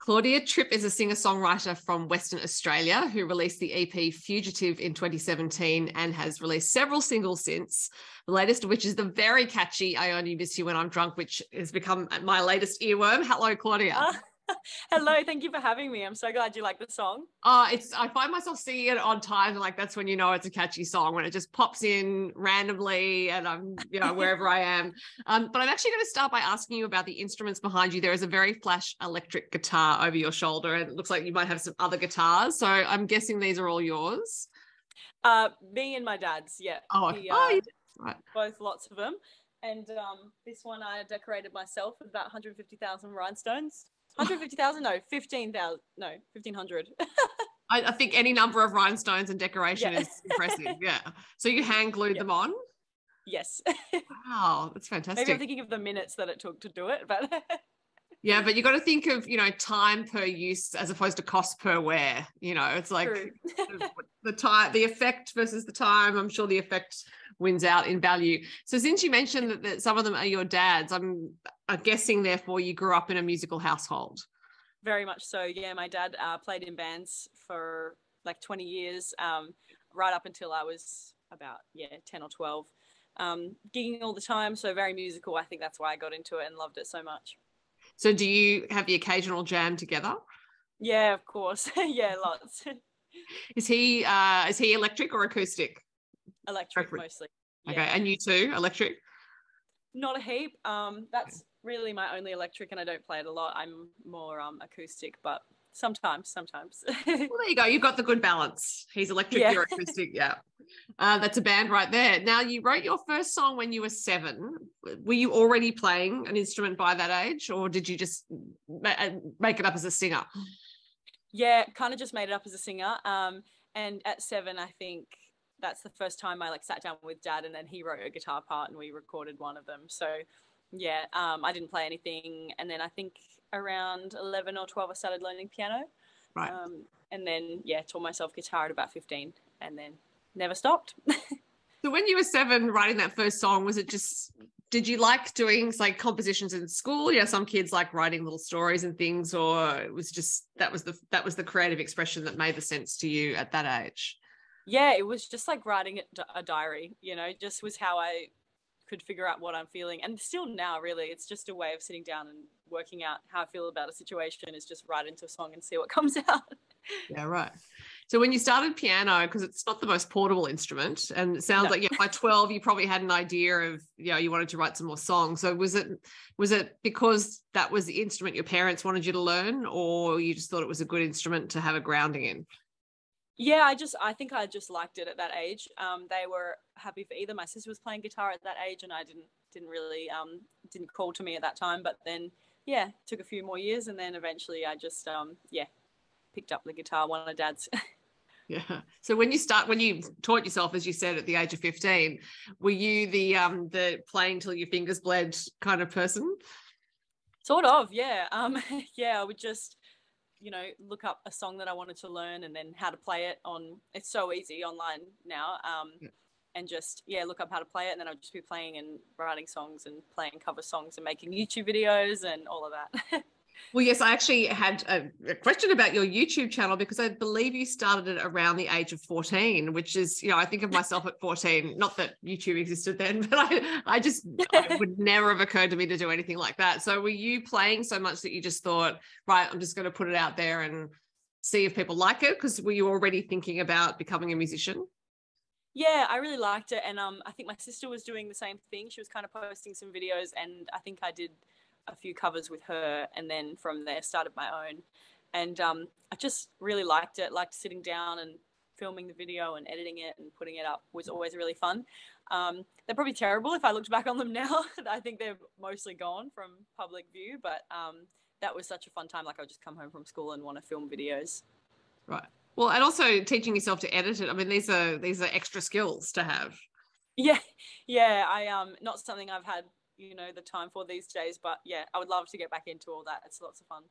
Claudia Tripp is a singer-songwriter from Western Australia who released the EP Fugitive in 2017 and has released several singles since, the latest of which is the very catchy I Only Miss You When I'm Drunk, which has become my latest earworm. Hello, Claudia. Hello, thank you for having me. I'm so glad you like the song. I find myself singing it on times, and like that's when you know it's a catchy song, when it just pops in randomly and I'm, wherever I am. But I'm actually going to start by asking you about the instruments behind you. There is a very flash electric guitar over your shoulder, and it looks like you might have some other guitars. So I'm guessing these are all yours. Me and my dad's, yeah. Oh, you did. Right. Both lots of them. And this one I decorated myself with about 150,000 rhinestones. 150,000? No, 15,000. No, 1,500. I think any number of rhinestones and decoration is impressive. Yeah. So you hand glued them on? Yes. Wow, that's fantastic. Maybe I'm thinking of the minutes that it took to do it, but yeah, but you got to think of, time per use as opposed to cost per wear. It's like the time, the effect versus the time. I'm sure the effect wins out in value. So since you mentioned that some of them are your dad's, I'm guessing therefore you grew up in a musical household. Very much so. Yeah, my dad played in bands for like 20 years, right up until I was about 10 or 12, gigging all the time. So very musical. I think that's why I got into it and loved it so much. So do you have the occasional jam together? Yeah, of course. Yeah, lots. Is he electric or acoustic? Electric mostly. Okay, and you too, electric? Not a heap. That's really my only electric, and I don't play it a lot. I'm more acoustic, but sometimes. Well, there you go. You've got the good balance. He's electric, you're acoustic. Yeah. That's a band right there. Now, you wrote your first song when you were 7. Were you already playing an instrument by that age, or did you just make it up as a singer? Yeah, kind of just made it up as a singer. And at 7, I think that's the first time I sat down with Dad, and then he wrote a guitar part and we recorded one of them. So yeah, I didn't play anything. And then I think around 11 or 12, I started learning piano. Right. And then, taught myself guitar at about 15 and then never stopped. So when you were 7 writing that first song, did you like doing compositions in school? Some kids like writing little stories and things, or it was just, that was the creative expression that made the sense to you at that age? Yeah, it was just like writing a diary, just was how I could figure out what I'm feeling. And still now, really, it's just a way of sitting down and working out how I feel about a situation, is just write into a song and see what comes out. Yeah, right. So when you started piano, because it's not the most portable instrument, and it sounds like by 12 you probably had an idea of you wanted to write some more songs. So was it because that was the instrument your parents wanted you to learn, or you just thought it was a good instrument to have a grounding in? Yeah, I think I just liked it at that age. They were happy for either. My sister was playing guitar at that age, and I didn't really didn't call to me at that time. But then it took a few more years, and then eventually I just picked up the guitar, one of Dad's. Yeah. So when you taught yourself, as you said, at the age of 15, were you the playing till your fingers bled kind of person? Sort of, yeah. I would just look up a song that I wanted to learn and then how to play it it's so easy online now. And just, look up how to play it. And then I'll just be playing and writing songs and playing cover songs and making YouTube videos and all of that. Well, yes, I actually had a question about your YouTube channel, because I believe you started it around the age of 14, which is, I think of myself at 14, not that YouTube existed then, but it would never have occurred to me to do anything like that. So were you playing so much that you just thought, right, I'm just going to put it out there and see if people like it? Because were you already thinking about becoming a musician? Yeah, I really liked it. And I think my sister was doing the same thing. She was kind of posting some videos, and I think I did a few covers with her, and then from there started my own. And I just really liked it, liked sitting down and filming the video and editing it and putting it up was always really fun. They're probably terrible if I looked back on them now. I think they're mostly gone from public view, but that was such a fun time. I would just come home from school and want to film videos. Right. Well, and also teaching yourself to edit it. I mean, these are extra skills to have. Yeah. I not something I've had the time for these days, but I would love to get back into all that. It's lots of fun.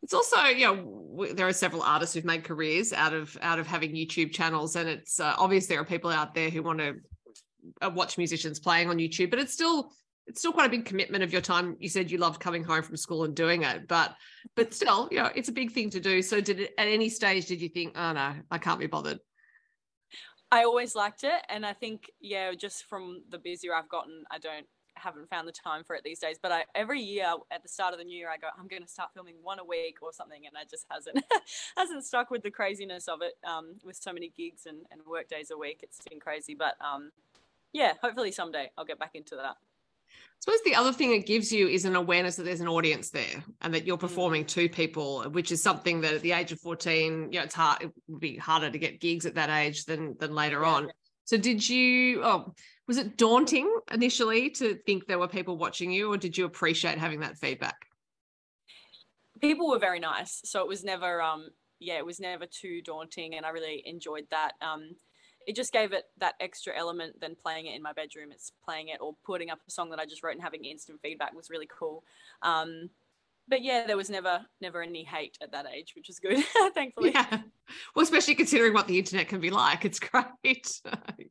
It's also, there are several artists who've made careers out of having YouTube channels, and it's obvious there are people out there who want to watch musicians playing on YouTube, but it's still quite a big commitment of your time. You said you loved coming home from school and doing it, but but still, you know, it's a big thing to do. So at any stage did you think, oh no, I can't be bothered? I always liked it, and I think, just from the busier I've gotten, haven't found the time for it these days. But every year at the start of the new year, I go, I'm going to start filming one a week or something, and I just hasn't stuck with the craziness of it. With so many gigs and work days a week, it's been crazy. But hopefully someday I'll get back into that. I suppose the other thing it gives you is an awareness that there's an audience there and that you're performing to people, which is something that at the age of 14, you know, it would be harder to get gigs at that age than later on. So was it daunting initially to think there were people watching you, or did you appreciate having that feedback? People were very nice. So it was never, it was never too daunting, and I really enjoyed that. It just gave it that extra element than playing it in my bedroom. It's playing it or putting up a song that I just wrote and having instant feedback was really cool. But there was never any hate at that age, which is good, thankfully. Yeah. Well, especially considering what the internet can be like. It's great.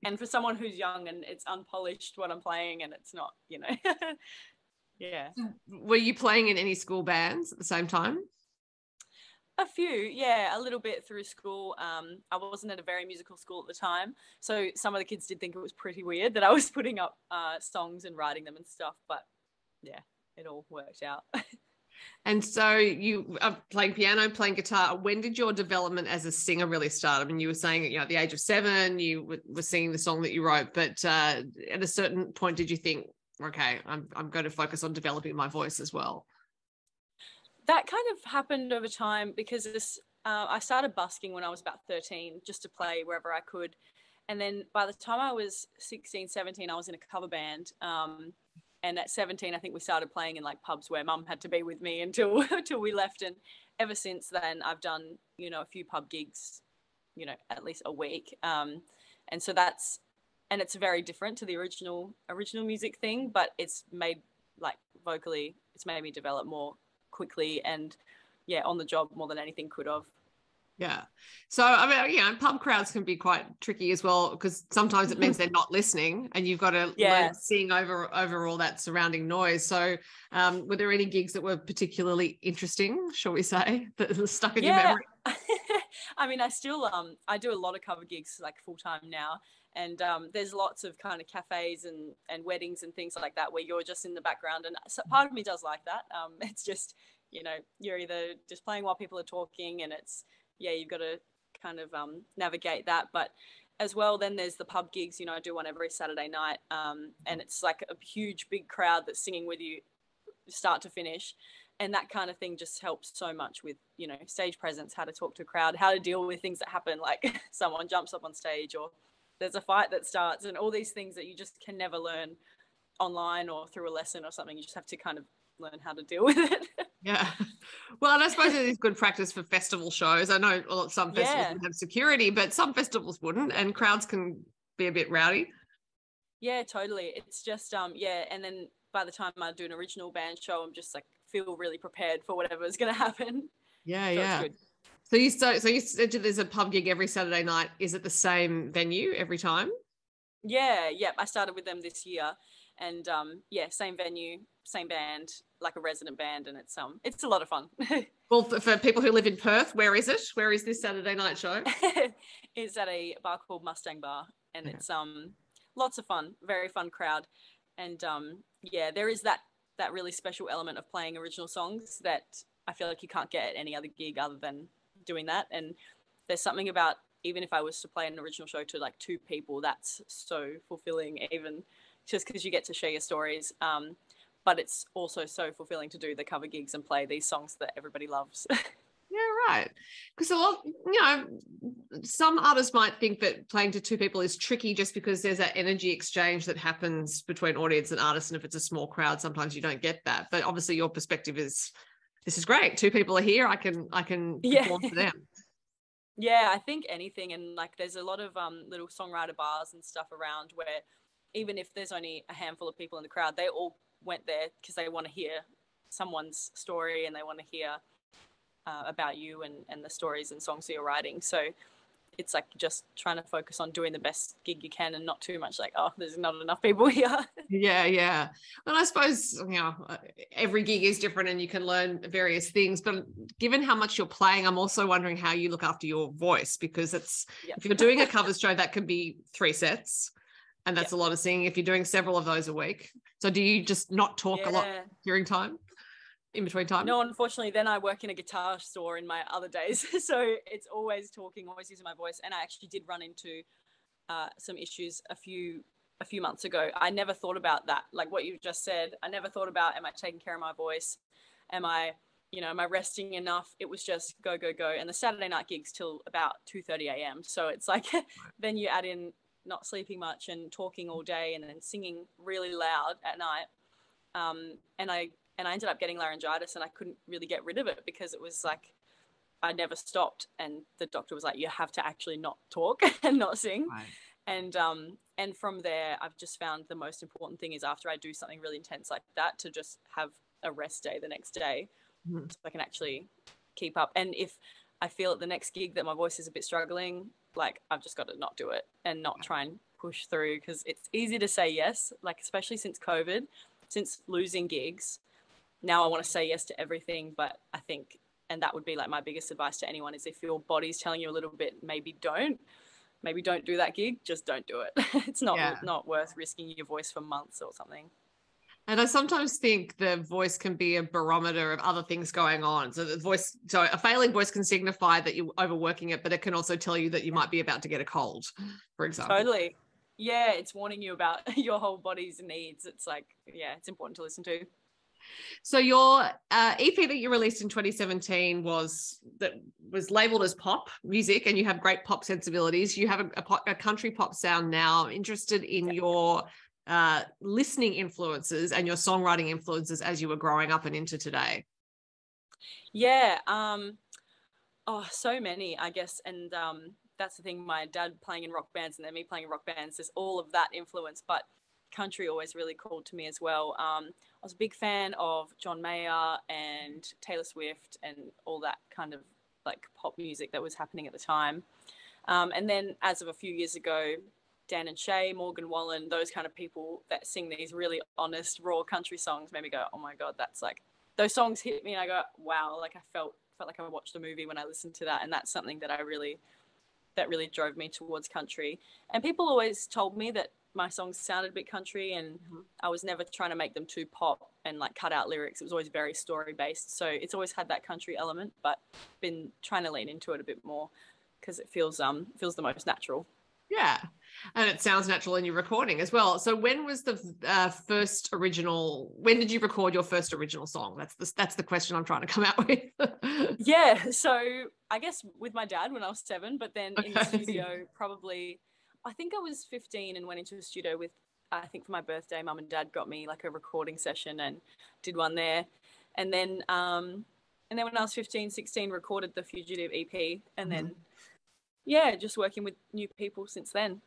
And for someone who's young and it's unpolished what I'm playing, and it's not, Yeah. Were you playing in any school bands at the same time? A few, a little bit through school. I wasn't at a very musical school at the time, so some of the kids did think it was pretty weird that I was putting up songs and writing them and stuff, but it all worked out. And so you are playing piano, playing guitar. When did your development as a singer really start? I mean, you were saying, you know, at the age of 7, you were singing the song that you wrote, but at a certain point, did you think, okay, I'm going to focus on developing my voice as well? That kind of happened over time because I started busking when I was about 13 just to play wherever I could. And then by the time I was 16, 17, I was in a cover band. And at 17, I think we started playing in like pubs where mum had to be with me until we left. And ever since then, I've done, a few pub gigs, at least a week. And so it's very different to the original music thing, but it's made like vocally, it's made me develop more quickly and on the job more than anything could have. Yeah. So, I mean, pub crowds can be quite tricky as well, because sometimes it means they're not listening and you've got to learn to sing over all that surrounding noise. So were there any gigs that were particularly interesting, shall we say, that stuck in your memory? I mean, I still, I do a lot of cover gigs like full time now. And there's lots of kind of cafes and weddings and things like that where you're just in the background. And so part of me does like that. It's just, you're either just playing while people are talking, and it's, you've got to kind of navigate that. But as well, then there's the pub gigs, I do one every Saturday night. And it's like a huge, big crowd that's singing with you start to finish. And that kind of thing just helps so much with, stage presence, how to talk to a crowd, how to deal with things that happen, like someone jumps up on stage or there's a fight that starts, and all these things that you just can never learn online or through a lesson or something. You just have to kind of learn how to deal with it. Yeah. Well, and I suppose it is good practice for festival shows. I know some festivals would have security, but some festivals wouldn't, and crowds can be a bit rowdy. Yeah, totally. It's just, and then by the time I do an original band show, I'm just like, feel really prepared for whatever's going to happen. Yeah, so yeah. It's good. So you said there's a pub gig every Saturday night. Is it the same venue every time? Yeah. I started with them this year, and same venue, same band, like a resident band, and it's a lot of fun. Well, for people who live in Perth, where is it? Where is this Saturday night show? It's at a bar called Mustang Bar, and it's lots of fun, very fun crowd, and there is that really special element of playing original songs that I feel like you can't get at any other gig other than doing that. And there's something about, even if I was to play an original show to like 2 people, that's so fulfilling, even just because you get to share your stories. But it's also so fulfilling to do the cover gigs and play these songs that everybody loves. Yeah, right. Because a lot, some artists might think that playing to 2 people is tricky just because there's that energy exchange that happens between audience and artist. And if it's a small crowd, sometimes you don't get that. But obviously your perspective is, this is great. 2 people are here. I can perform for them. Yeah, I think anything. And like, there's a lot of little songwriter bars and stuff around where even if there's only a handful of people in the crowd, they all went there because they want to hear someone's story and they want to hear about you and the stories and songs that you're writing. So it's like just trying to focus on doing the best gig you can and not too much like, oh, there's not enough people here. Yeah. Well, I suppose, every gig is different and you can learn various things. But given how much you're playing, I'm also wondering how you look after your voice, because if you're doing a covers show, that can be 3 sets. And that's a lot of singing if you're doing several of those a week. So do you just not talk a lot during time, in between time? No, unfortunately, then I work in a guitar store in my other days. So it's always talking, always using my voice. And I actually did run into some issues a few months ago. I never thought about that. Like what you just said, I never thought about, am I taking care of my voice? Am I resting enough? It was just go, go, go. And the Saturday night gigs till about 2:30 a.m. So it's like, then you add in not sleeping much and talking all day and then singing really loud at night. And I ended up getting laryngitis and I couldn't really get rid of it because it was like, I never stopped. And the doctor was like, you have to actually not talk and not sing. Right. And from there, I've just found the most important thing is after I do something really intense like that, to just have a rest day the next day, so I can actually keep up. And if I feel at the next gig that my voice is a bit struggling, like I've just got to not do it and not try and push through, because it's easy to say yes, like especially since COVID, since losing gigs. Now I want to say yes to everything, but I think, and that would be like my biggest advice to anyone, is if your body's telling you a little bit, maybe don't do that gig, just don't do it. It's not worth risking your voice for months or something. And I sometimes think the voice can be a barometer of other things going on. So a failing voice can signify that you're overworking it, but it can also tell you that you might be about to get a cold, for example. Totally. Yeah, it's warning you about your whole body's needs. It's like, it's important to listen to. So your EP that you released in 2017 was labeled as pop music, and you have great pop sensibilities. You have a country pop sound now. I'm interested in your listening influences and your songwriting influences as you were growing up and into today. Yeah. So many, I guess. And that's the thing, my dad playing in rock bands and then me playing in rock bands, there's all of that influence, but country always really called to me as well. I was a big fan of John Mayer and Taylor Swift and all that kind of like pop music that was happening at the time. And then as of a few years ago, Dan and Shay, Morgan Wallen, those kind of people that sing these really honest, raw country songs made me go, oh my God, that's like, those songs hit me and I go, wow, like I felt like I watched a movie when I listened to that. And that's something that really drove me towards country. And people always told me that my songs sounded a bit country, and I was never trying to make them too pop and like cut out lyrics. It was always very story based. So it's always had that country element, but been trying to lean into it a bit more because it feels the most natural. Yeah. And it sounds natural in your recording as well. So when was the when did you record your first original song? That's the question I'm trying to come out with. Yeah. So I guess with my dad when I was 7, but then in the studio, probably, I think I was 15 and went into the studio with, I think for my birthday, Mum and Dad got me like a recording session and did one there. And then when I was 15, 16, recorded the Fugitive EP, and then just working with new people since then.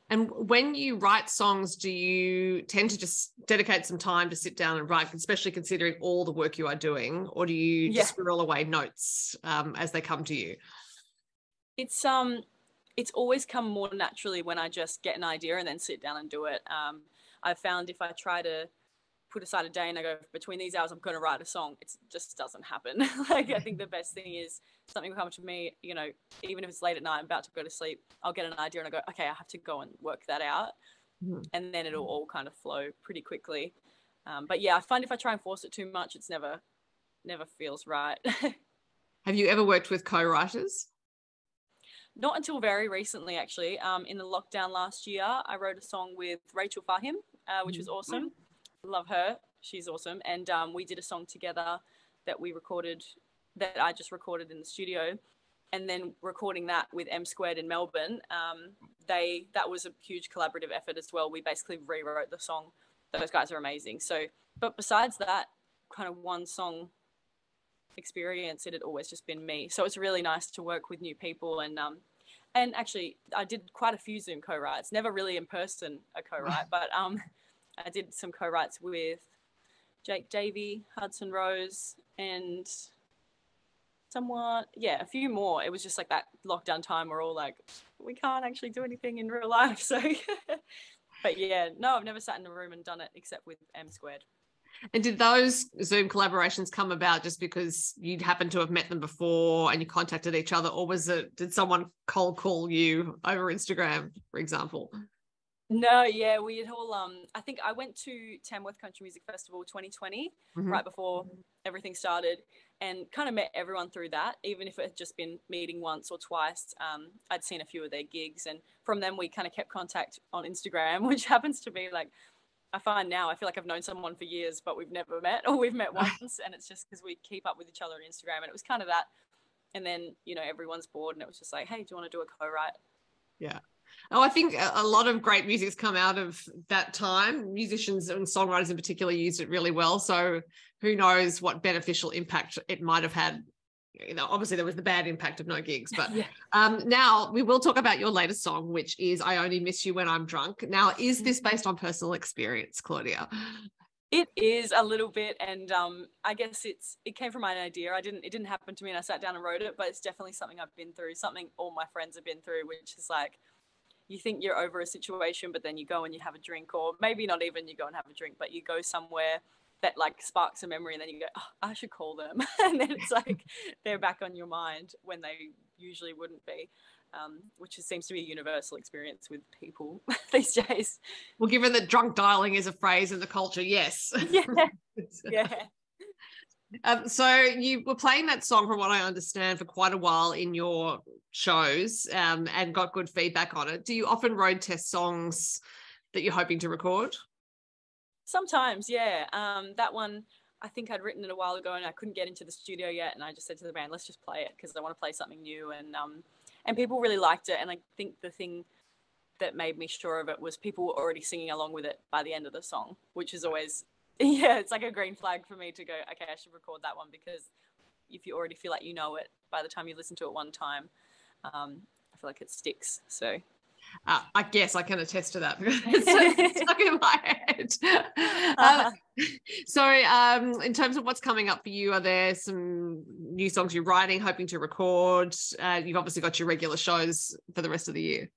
And when you write songs, do you tend to just dedicate some time to sit down and write, especially considering all the work you are doing, or do you just squirrel away notes as they come to you? It's always come more naturally when I just get an idea and then sit down and do it. I've found if I try to put aside a day and I go, between these hours I'm going to write a song, it just doesn't happen. Like I think the best thing is something will come to me, even if it's late at night, I'm about to go to sleep, I'll get an idea and I go, okay, I have to go and work that out. And then it'll all kind of flow pretty quickly. But yeah, I find if I try and force it too much, it's never feels right. Have you ever worked with co-writers? Not until very recently, actually. In the lockdown last year, I wrote a song with Rachel Fahim, which was awesome. Love her. She's awesome. And we did a song together that I just recorded in the studio. And then recording that with M Squared in Melbourne, that was a huge collaborative effort as well. We basically rewrote the song. Those guys are amazing. So, but besides that kind of one song experience, it had always just been me. So it's really nice to work with new people. And actually I did quite a few Zoom co-writes, never really in person a co-write, but I did some co-writes with Jake Davey, Hudson Rose, and a few more. It was just like that lockdown time. We're all like, we can't actually do anything in real life. So, but yeah, no, I've never sat in a room and done it except with M Squared. And did those Zoom collaborations come about just because you'd happened to have met them before and you contacted each other, or did someone cold call you over Instagram, for example? No, yeah, we had all, I think I went to Tamworth Country Music Festival 2020, right before everything started, and kind of met everyone through that, even if it had just been meeting once or twice. I'd seen a few of their gigs, and from them we kind of kept contact on Instagram, which happens to be like, I find now, I feel like I've known someone for years, but we've never met, or we've met once, and it's just because we keep up with each other on Instagram, and it was kind of that. And then, everyone's bored, and it was just like, hey, do you want to do a co-write? Yeah. Oh, I think a lot of great music's come out of that time. Musicians and songwriters in particular used it really well. So who knows what beneficial impact it might have had. Obviously there was the bad impact of no gigs, but yeah. Now we will talk about your latest song, which is I Only Miss You When I'm Drunk. Now, is this based on personal experience, Claudia? It is a little bit, and I guess it came from my idea. It didn't happen to me, and I sat down and wrote it, but it's definitely something I've been through, something all my friends have been through, which is like, you think you're over a situation, but then you go and you have a drink, or maybe not even you go and have a drink, but you go somewhere that like sparks a memory, and then you go, oh, I should call them. And then it's like they're back on your mind when they usually wouldn't be, which seems to be a universal experience with people these days. Well, given that drunk dialing is a phrase in the culture, yes. Yeah. Yeah. So you were playing that song, from what I understand, for quite a while in your shows, and got good feedback on it. Do you often road test songs that you're hoping to record? Sometimes, yeah. That one, I think I'd written it a while ago and I couldn't get into the studio yet, and I just said to the band, let's just play it because I want to play something new, and people really liked it. And I think the thing that made me sure of it was people were already singing along with it by the end of the song, which is always, yeah, it's like a green flag for me to go, okay, I should record that one, because if you already feel like you know it by the time you listen to it one time, I feel like it sticks. So I guess I can attest to that because it's stuck in my head. So in terms of what's coming up for you, are there some new songs you're writing, hoping to record? You've obviously got your regular shows for the rest of the year.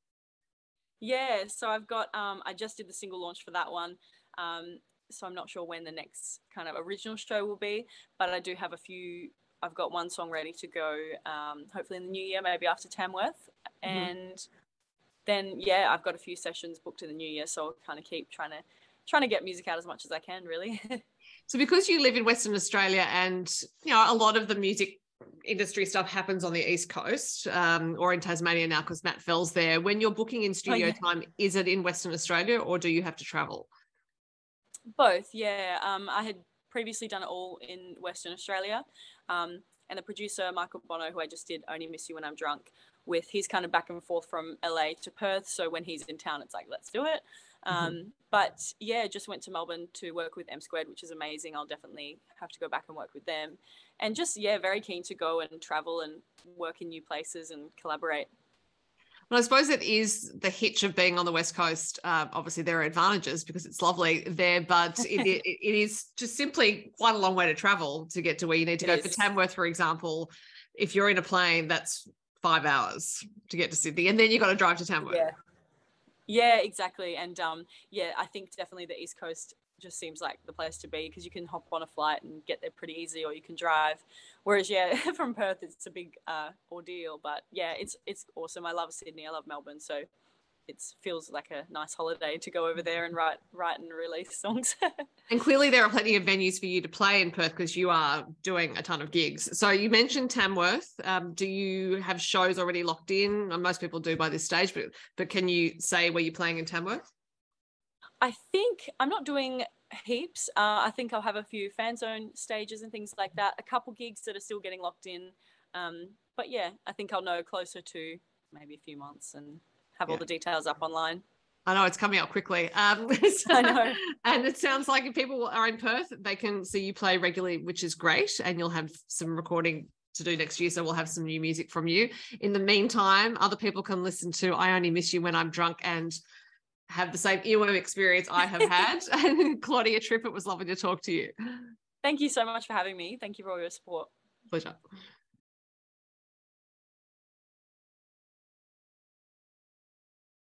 Yeah, so I've got, I just did the single launch for that one. So I'm not sure when the next kind of original show will be, but I do have I've got one song ready to go, hopefully in the new year, maybe after Tamworth. And then, yeah, I've got a few sessions booked in the new year, so I'll kind of keep trying to get music out as much as I can, really. So because you live in Western Australia and, a lot of the music industry stuff happens on the East Coast, or in Tasmania now because Matt Fell's there, when you're booking in studio time, is it in Western Australia or do you have to travel? Both, yeah. I had previously done it all in Western Australia, and the producer, Michael Bono, who I just did Only Miss You When I'm Drunk with, he's kind of back and forth from LA to Perth, so when he's in town, it's like, let's do it. But yeah, just went to Melbourne to work with M Squared, which is amazing. I'll definitely have to go back and work with them. And just, yeah, very keen to go and travel and work in new places and collaborate. Well, I suppose it is the hitch of being on the West Coast. Obviously, there are advantages because it's lovely there, but it is just simply quite a long way to travel to get to where you need to go. For Tamworth, for example, if you're in a plane, that's 5 hours to get to Sydney, and then you've got to drive to Tamworth. Yeah, exactly. And yeah, I think definitely the East Coast just seems like the place to be because you can hop on a flight and get there pretty easy, or you can drive. Whereas, yeah, from Perth, it's a big ordeal. But yeah, it's awesome. I love Sydney. I love Melbourne. So it feels like a nice holiday to go over there and write and release songs. And clearly there are plenty of venues for you to play in Perth because you are doing a ton of gigs. So you mentioned Tamworth. Do you have shows already locked in? Most people do by this stage, but can you say where you're playing in Tamworth? I think I'm not doing heaps. I think I'll have a few fan zone stages and things like that. A couple gigs that are still getting locked in. But yeah, I think I'll know closer to maybe a few months and have all the details up online. I know it's coming up quickly. I know. And it sounds like if people are in Perth, they can see you play regularly, which is great. And you'll have some recording to do next year. So we'll have some new music from you. In the meantime, other people can listen to I Only Miss You When I'm Drunk and have the same earworm experience I have had. And Claudia Tripp, it was lovely to talk to you. Thank you so much for having me. Thank you for all your support. Pleasure.